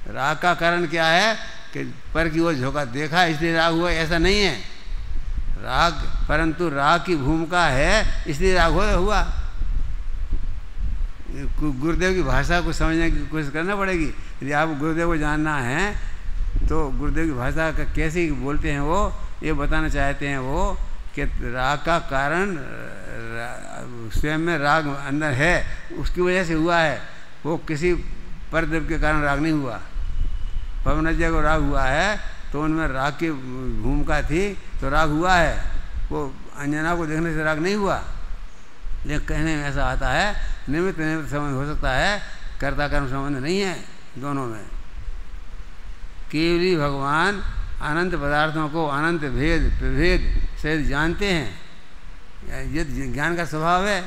राग का कारण क्या है कि पर की ओर झोंका देखा इसलिए राग हुआ, ऐसा नहीं है। राग परंतु राग की भूमिका है इसलिए राग हुआ। गुरुदेव की भाषा को समझने की कोशिश करना पड़ेगी। यदि आप गुरुदेव को जानना है तो गुरुदेव की भाषा का कैसे बोलते हैं वो ये बताना चाहते हैं वो कि राग का कारण स्वयं में राग अंदर है, उसकी वजह से हुआ है। वो किसी परद्रव्य के कारण राग नहीं हुआ। पवनज जय को राग हुआ है तो उनमें राग की भूमिका थी तो राग हुआ है। वो अंजना को देखने से राग नहीं हुआ। लेकिन कहने में ऐसा आता है निमित्त संबंध हो सकता है, कर्ता कर्म संबंध नहीं है दोनों में। केवली भगवान अनंत पदार्थों को अनंत भेद प्रभेद से जानते हैं। ये ज्ञान का स्वभाव है,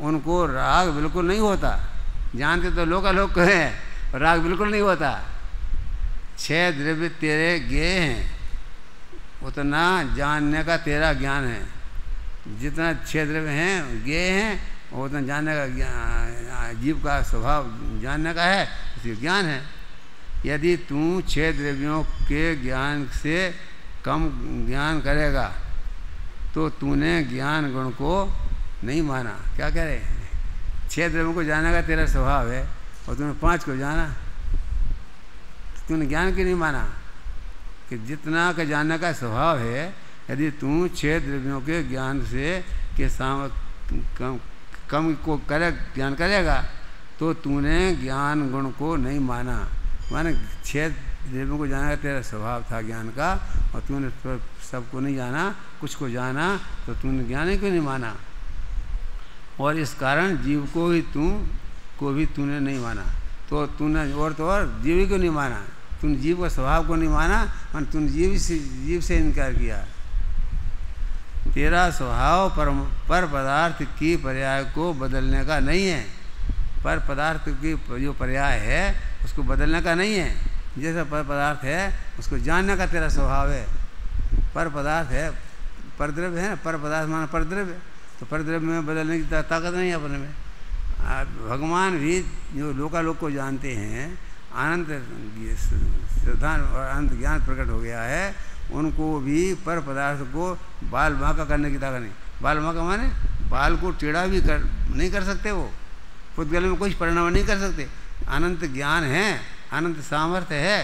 उनको राग बिल्कुल नहीं होता। जानते तो लोकालोक हैं, राग बिल्कुल नहीं होता। 6 द्रव्य तेरे ज्ञे हैं, उतना जानने का तेरा ज्ञान है। जितना 6 द्रव्य हैं ज्ञे हैं उतना जानने का जीव का स्वभाव जानने का है, इसलिए ज्ञान है। यदि तू 6 द्रव्यों के ज्ञान से कम ज्ञान करेगा तो तूने ज्ञान गुण को नहीं माना। क्या कह रहे हैं? 6 द्रव्यों को जानने का तेरा स्वभाव है और तूने 5 को जाना, तूने ज्ञान क्यों नहीं माना? कि जितना का जानने का स्वभाव है, यदि तू 6 द्रव्यों के ज्ञान से के कम को ज्ञान करेगा तो तूने ज्ञान गुण को नहीं माना। माने 6 देवों को जाना तेरा स्वभाव था ज्ञान का, और तूने सबको नहीं जाना, कुछ को जाना, तो तूने ज्ञान ही क्यों नहीं माना। और इस कारण जीव को भी तूने नहीं माना। तो तूने और जीव ही को नहीं माना, तूने जीव का स्वभाव को नहीं माना, और तूने जीव से इनकार किया। तेरा स्वभाव पर पदार्थ की पर्याय को बदलने का नहीं है। पर पदार्थ की जो पर्याय है उसको बदलने का नहीं है। जैसा पर पदार्थ है उसको जानने का तेरा स्वभाव है। पर पदार्थ है, परद्रव्य है ना, पर पदार्थ माना परद्रव्य, तो परद्रव्य में बदलने की ताकत नहीं है अपने में। भगवान भी जो लोकालोक को जानते हैं, अनंत सिद्धांत और अनंत ज्ञान प्रकट हो गया है, उनको भी पर पदार्थ को बाल बांका करने की ताकत नहीं। बाल बांका माने बाल को टेढ़ा भी नहीं कर सकते, वो पुद्गल में कुछ परिणाम नहीं कर सकते। अनंत ज्ञान है, अनंत सामर्थ्य है,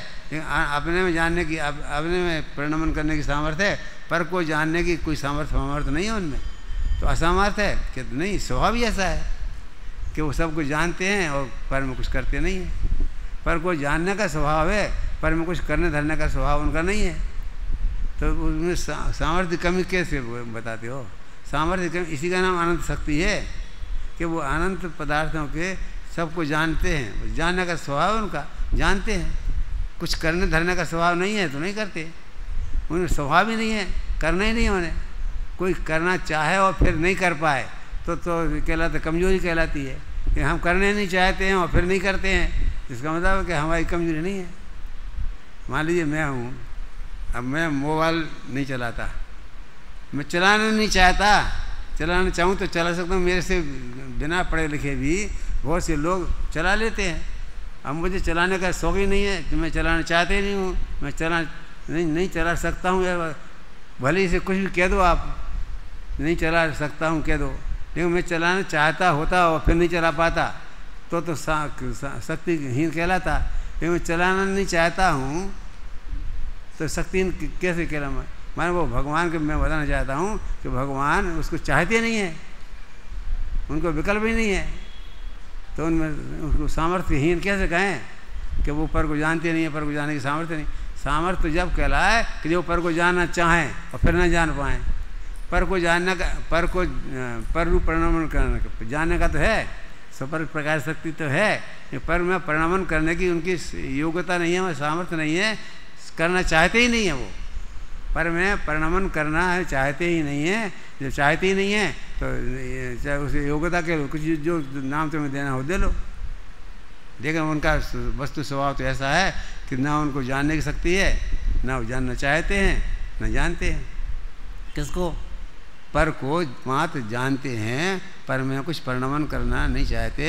अपने में जानने की, अपने में परिणमन करने की सामर्थ्य है, पर को जानने की कोई सामर्थ्य नहीं है उनमें। तो असामर्थ्य है कि नहीं, स्वभाव ही ऐसा है कि वो सब कुछ जानते हैं और पर में कुछ करते नहीं है। पर को जानने का स्वभाव है, पर में कुछ करने धरने का स्वभाव उनका नहीं है। तो उसमें सामर्थ्य कमी कैसे बताते हो। सामर्थ्य कमी इसी का नाम अनंत शक्ति है कि वो अनंत पदार्थों के सबको जानते हैं। जानने का स्वभाव उनका, जानते हैं, कुछ करने धरने का स्वभाव नहीं है तो नहीं करते। उन्हें स्वभाव ही नहीं है, करना ही नहीं है उन्हें। कोई करना चाहे और फिर नहीं कर पाए तो कहलाता, कमजोरी कहलाती है कि हम करने नहीं चाहते हैं और फिर नहीं करते हैं। इसका मतलब है कि हमारी कमजोरी नहीं है। मान लीजिए मैं हूँ, अब मैं मोबाइल नहीं चलाता, मैं चलाना नहीं चाहता, चलाना चाहूँ तो चला सकता हूँ। मेरे से बिना पढ़े लिखे भी बहुत से लोग चला लेते हैं। अब मुझे चलाने का शौक ही नहीं है, तो मैं चलाना चाहते ही नहीं हूँ, मैं नहीं चला सकता हूँ। भले ही से कुछ भी कह दो, आप नहीं चला सकता हूँ कह दो, लेकिन मैं चलाना चाहता होता और फिर नहीं चला पाता तो शक्तिहीन कहलाता। लेकिन मैं चलाना नहीं चाहता हूँ तो शक्तिहीन कैसे कहला। माने वो भगवान के मैं बताना चाहता हूँ कि भगवान उसको चाहते नहीं है, उनको विकल्प ही नहीं है, तो उनमें उसको सामर्थ्यहीन कैसे कहें कि वो पर को जानते नहीं है, पर को जानने की सामर्थ्य नहीं। सामर्थ्य जब कहलाए कि जो पर को जानना चाहें और फिर न जान पाएँ। पर को जानने का, पर रूप परिणामन करने जानने का तो है, सपर प्रकार शक्ति तो है, पर में परिणामन करने की उनकी योग्यता नहीं है, सामर्थ्य नहीं है, करना चाहते ही नहीं है। वो पर में परिणामन करना है चाहते ही नहीं है। जब चाहते ही नहीं है तो चाहे उसे योग्यता के कुछ जो नाम तुम्हें देना हो दे लो। लेकिन उनका वस्तु स्वभाव तो ऐसा है कि ना उनको जानने की शक्ति है, ना वो जानना चाहते हैं, ना जानते हैं। किसको? पर को मात्र जानते हैं, पर में कुछ परिणामन करना नहीं चाहते,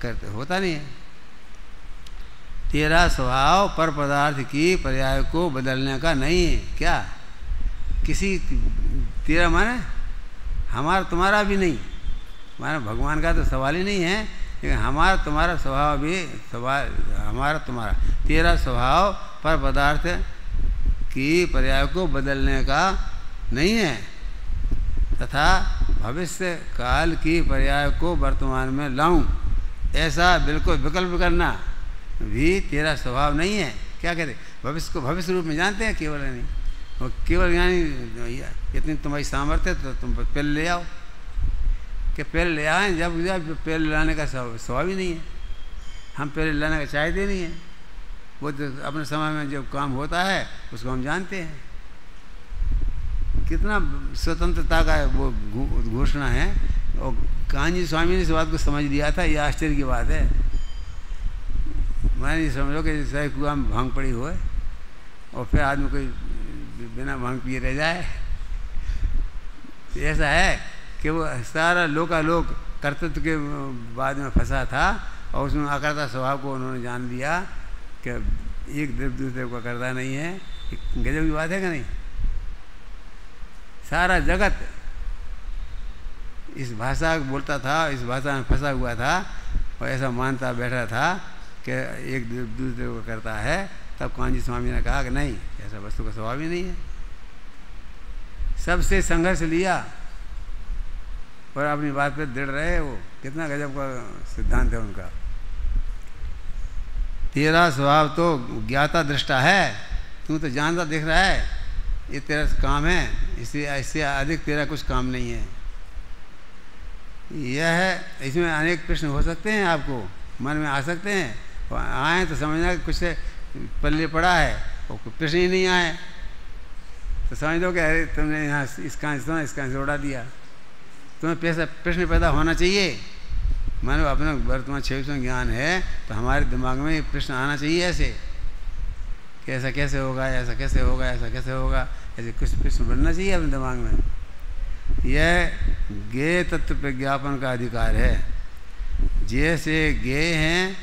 करते होता नहीं है। तेरा स्वभाव पर पदार्थ की पर्याय को बदलने का नहीं है। क्या किसी तेरा माने हमारा तुम्हारा भी नहीं, माने भगवान का तो सवाल ही नहीं है, लेकिन हमारा तुम्हारा स्वभाव भी सवाल, हमारा तुम्हारा तेरा स्वभाव पर पदार्थ की पर्याय को बदलने का नहीं है, तथा भविष्य काल की पर्याय को वर्तमान में लाऊं ऐसा बिल्कुल विकल्प करना भी तेरा स्वभाव नहीं है। क्या कहते, भविष्य को भविष्य रूप में जानते हैं, केवल नहीं, और केवल यानी इतनी तुम्हारी सामर्थ्य तो तुम पहले ले आओ, कि पहले ले आए। जब पहले लाने का स्वभाव ही नहीं है, हम पहले लाने का चाहते नहीं हैं। वो तो अपने समय में जब काम होता है उसको हम जानते हैं। कितना स्वतंत्रता का वो घोषणा है। और कान्जी स्वामी ने इस बात को समझ लिया था, ये आश्चर्य की बात है। मैं नहीं समझो कि जैसे कुआं में भांग पड़ी हो और फिर आदमी कोई बिना भांग पिए रह जाए। ऐसा है कि वो सारा लोकालोक कर्तृत्व के बाद में फंसा था और उसमें अकर्ता स्वभाव को उन्होंने जान लिया कि एक द्रव्य दूसरे को करता नहीं है। गजब की बात है कि नहीं। सारा जगत इस भाषा बोलता था, इस भाषा में फंसा हुआ था और ऐसा मानता बैठा था कि एक दूसरे को करता है। तब कान्जी स्वामी ने कहा कि नहीं, ऐसा वस्तु का स्वभाव ही नहीं है। सबसे संघर्ष लिया और अपनी बात पे दृढ़ रहे। वो कितना गजब का सिद्धांत है उनका। तेरा स्वभाव तो ज्ञाता दृष्टा है, तू तो जानता दिख रहा है, ये तेरा काम है, इससे अधिक तेरा कुछ काम नहीं है। यह है, इसमें अनेक प्रश्न हो सकते हैं, आपको मन में आ सकते हैं, और आए तो समझना कि कुछ पल्ले पड़ा है और प्रश्न ही नहीं आए तो समझ लो कि अरे तुमने यहाँ इसका उड़ा दिया। तुम्हें प्रश्न पैदा होना चाहिए। मानो अपना वर्तमान क्षेत्र ज्ञान है तो हमारे दिमाग में प्रश्न आना चाहिए, ऐसे कि ऐसा कैसे होगा, ऐसा कैसे होगा, ऐसा कैसे होगा, ऐसे कुछ प्रश्न बनना चाहिए अपने दिमाग में। यह ज्ञेय तत्व प्रज्ञापन का अधिकार है। जैसे ज्ञेय हैं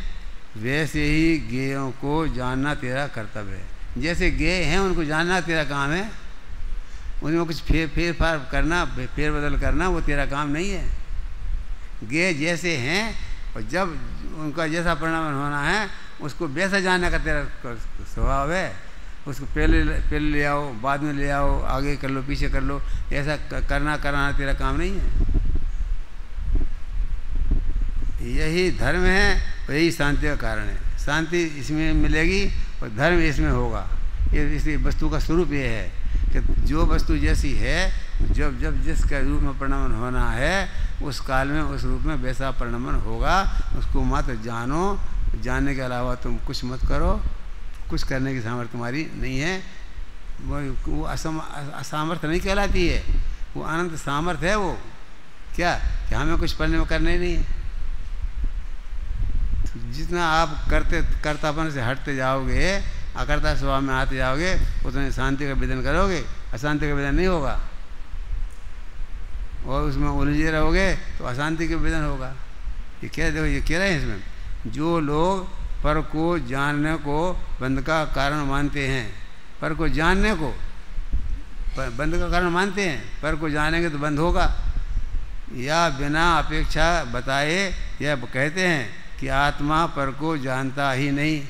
वैसे ही ज्ञेयों को जानना तेरा कर्तव्य है। जैसे ज्ञेय हैं उनको जानना तेरा काम है, उनमें कुछ फेरफार करना, फेरबदल करना वो तेरा काम नहीं है। ज्ञेय जैसे हैं और जब उनका जैसा परिणाम होना है उसको वैसा जानने का तेरा स्वभाव है। उसको पहले ले आओ, बाद में ले आओ, आगे कर लो, पीछे कर लो, ऐसा कराना तेरा काम नहीं है। यही धर्म है, यही शांति का कारण है। शांति इसमें मिलेगी और धर्म इसमें होगा। ये इसी वस्तु का स्वरूप ये है कि जो वस्तु जैसी है, जब जिसका रूप में परिणमन होना है उस काल में उस रूप में वैसा परिणमन होगा। उसको मत जानो, जानने के अलावा तुम कुछ मत करो, कुछ करने की सामर्थ्य तुम्हारी नहीं है। वो असामर्थ्य नहीं कहलाती है, वो अनंत सामर्थ्य है। वो क्या कि हमें कुछ पढ़ने में करना ही नहीं है। जितना आप कर्तापन से हटते जाओगे, अकर्ता स्वभाव में आते जाओगे, उतने शांति का विधान करोगे, अशांति का विधान नहीं होगा। और उसमें उलझे रहोगे तो अशांति का विधान होगा। ये क्या देखो, ये कह रहे हैं इसमें, जो लोग पर को जानने को बंध का कारण मानते हैं, पर को जानने को बंध का कारण मानते हैं, पर को जानेंगे तो बंद होगा, या बिना अपेक्षा बताए यह कहते हैं कि आत्मा पर को जानता ही नहीं।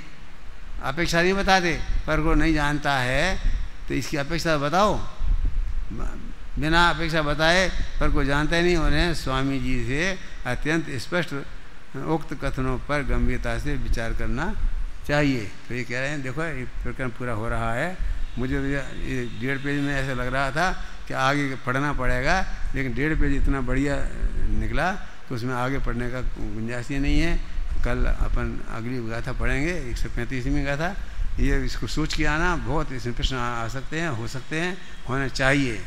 अपेक्षा नहीं बताते, पर को नहीं जानता है तो इसकी अपेक्षा बताओ। बिना अपेक्षा बताए पर को जानता ही नहीं। उन्हें स्वामी जी से अत्यंत स्पष्ट उक्त कथनों पर गंभीरता से विचार करना चाहिए। तो ये कह रहे हैं, देखो ये प्रकरण पूरा हो रहा है। मुझे ये 1.5 पेज में ऐसा लग रहा था कि आगे पढ़ना पड़ेगा, लेकिन 1.5 पेज इतना बढ़िया निकला तो उसमें आगे पढ़ने का गुंजाइश ही नहीं है। कल अपन अगली गाथा पढ़ेंगे, 135वीं गाथा। ये इसको सोच के आना, बहुत इसमें प्रश्न आ सकते हैं, हो सकते हैं, होना चाहिए।